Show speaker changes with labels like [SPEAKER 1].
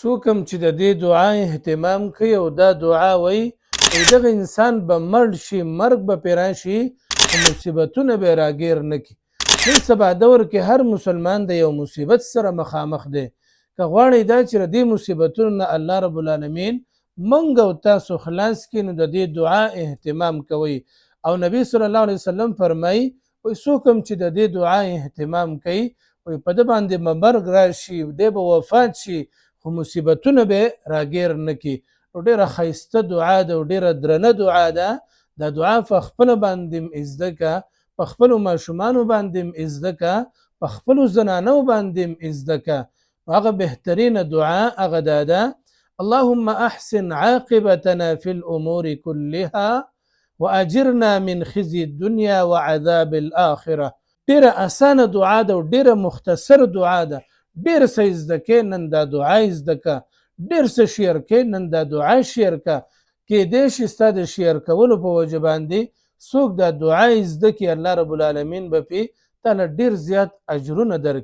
[SPEAKER 1] څوک هم چې د دې دعا اهتمام کوي او دا دعا وایي دغه انسان به مړ شي، مرګ به پرې راشي، خو مصیبتونه به یې راګیر نه کړي. نن سبا دور کې هر مسلمان د یو مصیبت سره مخامخ دی. که غواړئ دا چې د دې مصیبتونو نه الله رب العالمین موږ او تاسو خلاص کړي، نو د دې دعا اهتمام کوئ. او نبی صلی الله علیه وسلم فرمایي وایي څوک هم چې د دې دعا اهتمام کوي وایي په ده باندې به مرګ راشي، دی به وفات شي، خو مصیبتونه به راګیر نه کړي. نو ډېره ښایسته دعا ده او ډېره درنه دعا ده. دا دعا په خپله باندې زده کړه، په خپلو ماشومانو باندې زده کړه، په خپلو زنانو باندې زده کړه. هغه بهترینه دعا هغه دا ده: اللهم احسن عاقبتنا في الامور كلها واجرنا من خزي الدنيا وعذاب الاخره. ډېره اسانه دعا ده او ډېره مختصر دعا ده. ډېر څه زده کې نن دا دعا زده که، ډېر څه شعر کې نن دا دعا شعر که. کېدای شي ستا د شعر کولو په وجه باندې څوک دا دعا زده کړي، الله رب العالمین به پرې تاله ډېر زیات اجرونه درکړي.